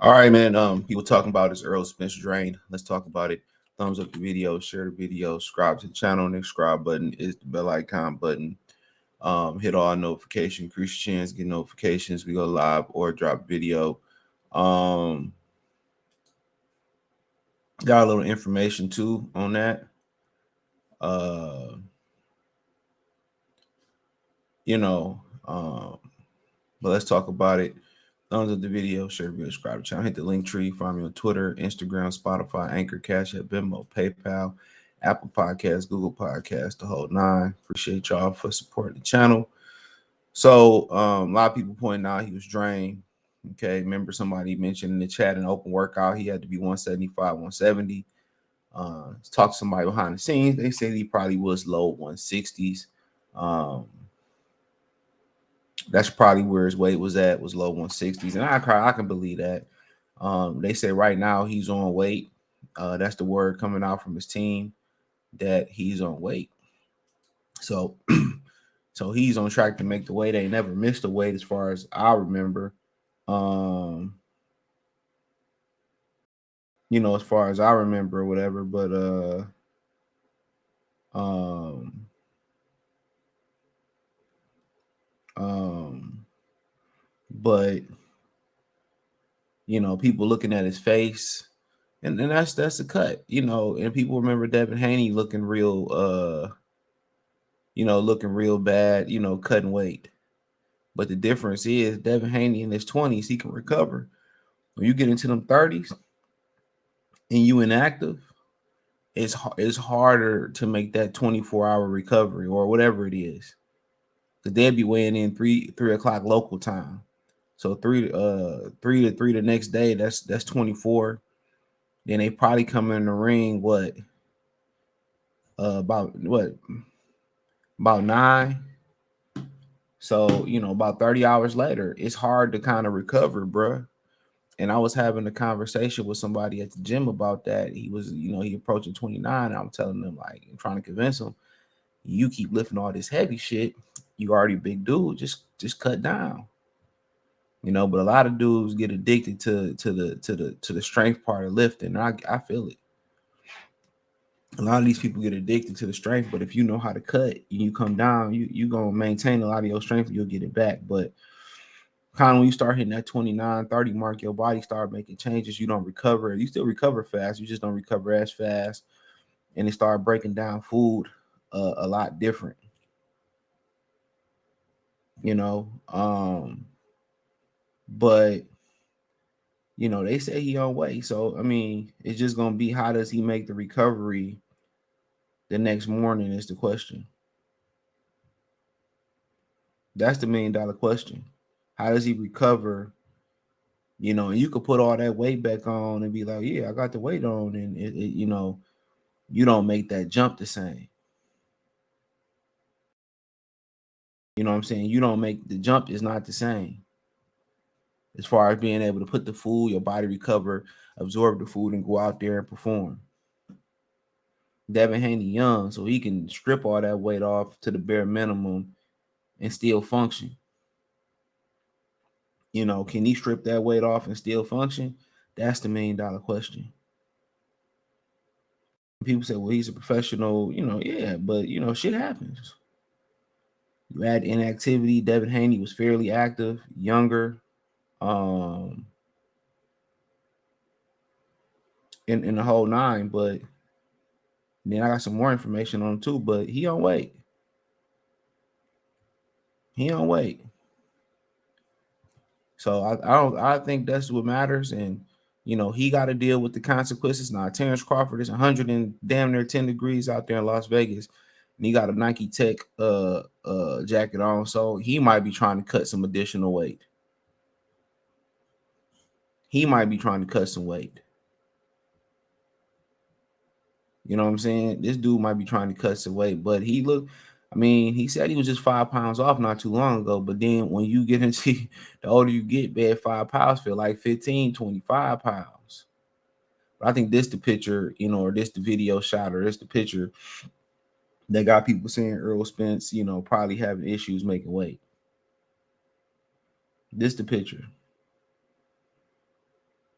All right, man. People talking about this Errol Spence drain. Let's talk about it. Thumbs up the video, share the video, subscribe to the channel. Next subscribe button is the bell icon button. Hit all notification, increase your chance, get notifications. We go live or drop video. Um, got a little information too on that. Uh, you know, but let's talk about it. Thumbs up the video, share the video, subscribe to the channel. Hit the link tree. Find me on Twitter, Instagram, Spotify, Anchor, Cash App, Venmo, PayPal, Apple Podcasts, Google Podcasts, the whole nine. Appreciate y'all for supporting the channel. So a lot of people pointing out he was drained. Okay, remember somebody mentioned in the chat an open workout he had to be 175, 170. Talk to somebody behind the scenes. They said he probably was low 160s. That's probably where his weight was at, was low 160s, and I can believe that. They say right now he's on weight. That's the word coming out from his team that he's on weight. So, so he's on track to make the weight. They never missed a weight as far as I remember. As far as I remember, or whatever. But people looking at his face, and that's a cut. And people remember Devin Haney looking real, looking real bad. Cutting weight. But the difference is Devin Haney in his 20s, he can recover. When you get into them 30s and you inactive, it's harder to make that 24-hour recovery or whatever it is. Because they'll be weighing in 3 o'clock local time. So three to three the next day, that's 24. Then they probably come in the ring about 9. So about 30 hours later, it's hard to kind of recover, bruh. And I was having a conversation with somebody at the gym about that. He was, he approaching 29. I'm telling them, like, I'm trying to convince him, you keep lifting all this heavy shit, you already big dude, just cut down. But a lot of dudes get addicted to the strength part of lifting. I feel it. A lot of these people get addicted to the strength, but if you know how to cut and you come down, you gonna maintain a lot of your strength and you'll get it back. But kind of when you start hitting that 29, 30 mark, your body start making changes. You don't recover. You still recover fast. You just don't recover as fast. And it start breaking down food a lot different. But they say he on weight. So I mean, it's just gonna be, how does he make the recovery the next morning is the question. That's the $1 million question. How does he recover? And you could put all that weight back on and be like, yeah, I got the weight on, and you don't make that jump the same. You know what I'm saying? You don't make the jump is not the same. As far as being able to put the food, your body recover, absorb the food, and go out there and perform. Devin Haney young, so he can strip all that weight off to the bare minimum and still function. Can he strip that weight off and still function? That's the $1 million question. People say, well, he's a professional, yeah, but shit happens. You add inactivity. Devin Haney was fairly active, younger, in the whole nine. But then I got some more information on him too. But he on weight. So I think that's what matters. And he got to deal with the consequences. Now Terence Crawford is 100 and damn near 10 degrees out there in Las Vegas, and he got a Nike Tech jacket on, so he might be trying to cut some additional weight. He might be trying to cut some weight. You know what I'm saying? This dude might be trying to cut some weight, but he said he was just 5 pounds off not too long ago. But then when you get into the older you get, man, 5 pounds feel like 15, 25 pounds. But I think this the picture, or this the video shot, or this the picture that got people saying Errol Spence, probably having issues making weight. This the picture.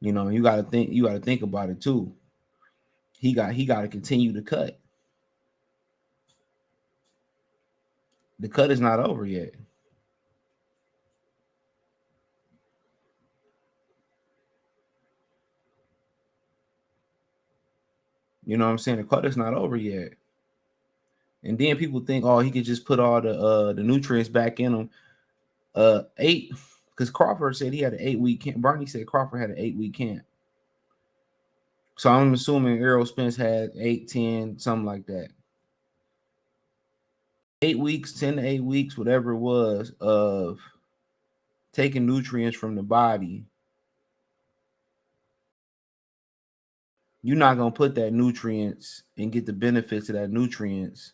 You know, you gotta think about it too. He got to continue to cut. The cut is not over yet. You know what I'm saying? The cut is not over yet. And then people think, oh, he could just put all the nutrients back in him. 8, because Crawford said he had an 8-week camp. Bernie said Crawford had an 8-week camp. So I'm assuming Errol Spence had 8, 10, something like that. 8 weeks, 10 to 8 weeks, whatever it was, of taking nutrients from the body. You're not gonna put that nutrients and get the benefits of that nutrients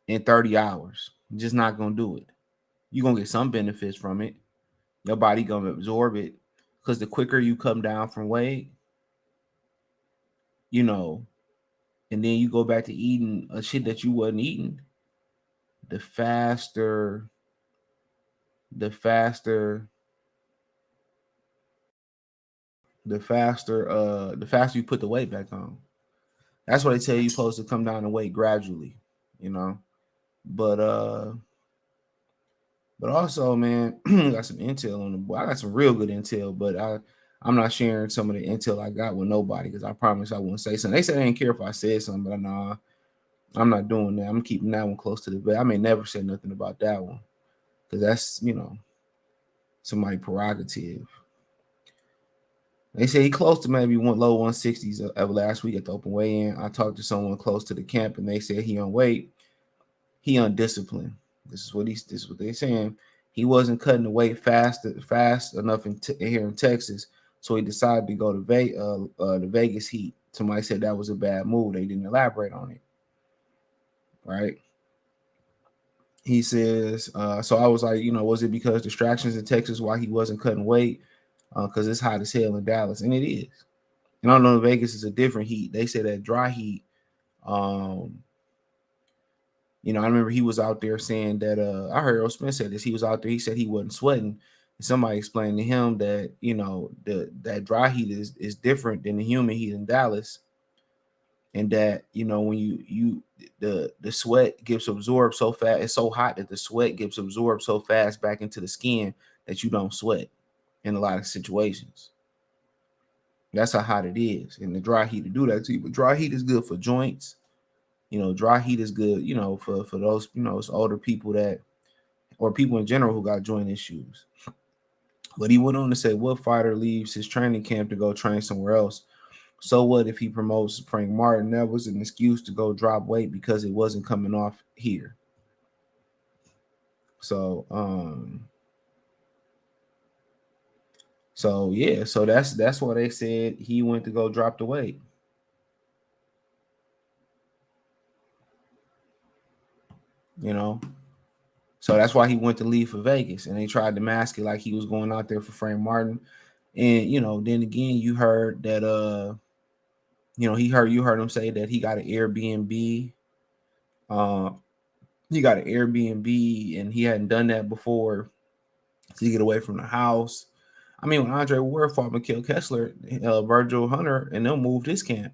in 30 hours. You're just not gonna do it. You're gonna get some benefits from it. Your body gonna absorb it. Because the quicker you come down from weight, you know, and then you go back to eating a shit that you wasn't eating, the faster, the faster, the faster you put the weight back on. That's why they tell you you're supposed to come down and weight gradually, you know. But also, man, I got some intel on the boy. I got some real good intel, but I'm not sharing some of the intel I got with nobody because I promise I wouldn't say something. They said they didn't care if I said something, but nah, I'm not doing that. I'm keeping that one close to the vest. I may never say nothing about that one because that's, you know, somebody prerogative. They say he close to maybe one low 160s of last week at the open weigh-in. I talked to someone close to the camp and they said he on weight, he undisciplined. This is what they're saying. He wasn't cutting the weight fast enough here in Texas, so he decided to go to the Vegas heat. Somebody said that was a bad move. They didn't elaborate on it, right? He says, so I was like, you know, was it because distractions in Texas why he wasn't cutting weight? Because it's hot as hell in Dallas, and it is. And I don't know, Vegas is a different heat. They say that dry heat. You know, I remember he was out there saying that. I heard Errol Spence said this. He was out there. He said he wasn't sweating. And somebody explained to him that, you know, that dry heat is different than the humid heat in Dallas, and that, you know, when the sweat gets absorbed so fast, it's so hot that the sweat gets absorbed so fast back into the skin that you don't sweat in a lot of situations. That's how hot it is. And the dry heat to do that to you. But dry heat is good for joints. You know, dry heat is good, you know, for those, you know, those older people that, or people in general who got joint issues. But he went on to say, what fighter leaves his training camp to go train somewhere else? So what if he promotes Frank Martin? That was an excuse to go drop weight because it wasn't coming off here. So yeah, so that's why they said he went to go drop the weight. You know, so that's why he went to leave for Vegas, and they tried to mask it like he was going out there for Frank Martin. And you know, then again, you heard that you know, you heard him say that he got an Airbnb. Uh, he got an Airbnb, and he hadn't done that before to get away from the house. I mean, when Andre Ward fought Mikhail Kessler, Virgil Hunter, and them moved his camp.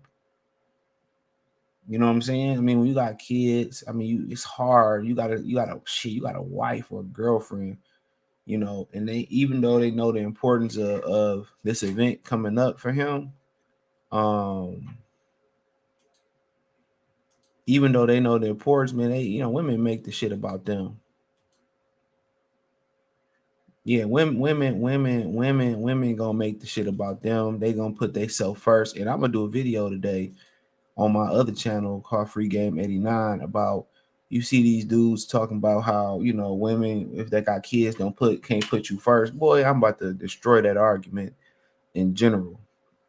You know what I'm saying? I mean, when you got kids, I mean, it's hard. You got a wife or a girlfriend, you know, and they, even though they know the importance of this event coming up for him, um, even though they know the importance, man, they, you know, women make the shit about them. Yeah, women gonna make the shit about them. They gonna put themselves first. And I'm gonna do a video today on my other channel called Free Game 89 about, you see these dudes talking about how, you know, women, if they got kids, can't put you first. Boy, I'm about to destroy that argument in general.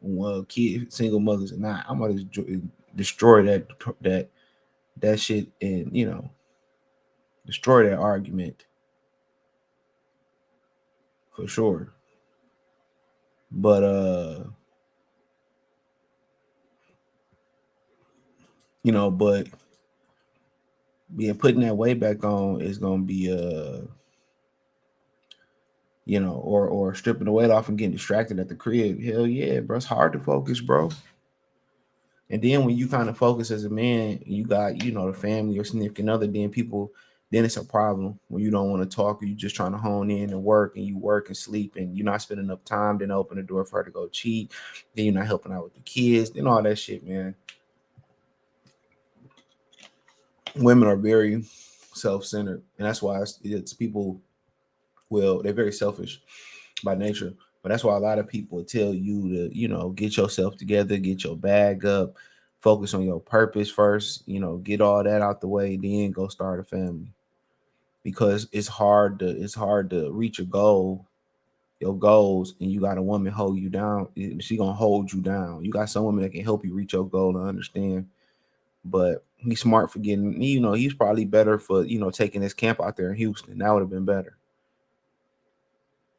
Well, kids, single mothers or not, I'm gonna destroy that shit, and, you know, destroy that argument for sure. But you know, but yeah, putting that weight back on is gonna be or stripping the weight off and getting distracted at the crib. Hell yeah, bro. It's hard to focus, bro. And then when you kind of focus as a man, you got, the family or significant other, then it's a problem when you don't want to talk or you just trying to hone in and work and you work and sleep and you're not spending enough time, then open the door for her to go cheat. Then you're not helping out with the kids, then all that shit, man. Women are very self-centered, and that's why it's people, well, they're very selfish by nature. But that's why a lot of people tell you to, get yourself together, get your bag up, focus on your purpose first, get all that out the way, then go start a family. Because it's hard to reach your goals, and you got a woman hold you down. She gonna hold you down. You got some women that can help you reach your goal and understand. But he's smart for getting, he's probably better for, taking this camp out there in Houston. That would have been better.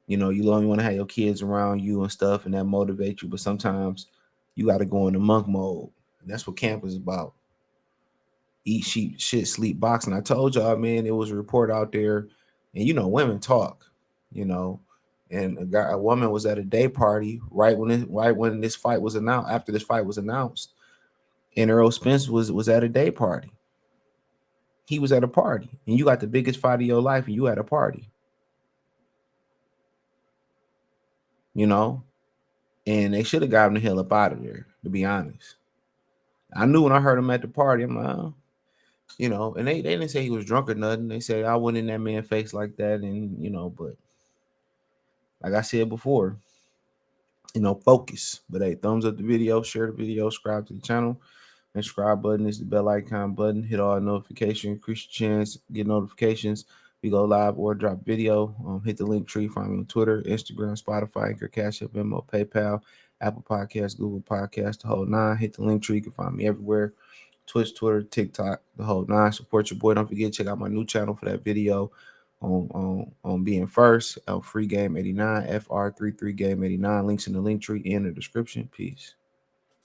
You only want to have your kids around you and stuff, and that motivate you. But sometimes you got to go into monk mode. And that's what camp is about. Eat, sheep, shit, sleep, boxing. I told y'all, man, it was a report out there, and women talk, you know. And a woman was at a day party right when this fight was announced. After this fight was announced, and Errol Spence was at a day party. He was at a party, and you got the biggest fight of your life, and you at a party, you know. And they should have got him the hell up out of there. To be honest, I knew when I heard him at the party. I'm like, oh. And they didn't say he was drunk or nothing. They said I went in that man's face like that, and but like I said before, focus. But hey, thumbs up the video, share the video, subscribe to the channel. And subscribe button is the bell icon button. Hit all notifications, increase your chance, get notifications. We go live or drop video. Hit the link tree. Find me on Twitter, Instagram, Spotify, Anchor, Cash App, Venmo, PayPal, Apple Podcasts, Google Podcasts, the whole nine. Hit the link tree. You can find me everywhere. Twitch, Twitter, TikTok, the whole nine. Support your boy. Don't forget to check out my new channel for that video on being first. Free Game 89, FR33 Game 89. Links in the link tree and the description. Peace.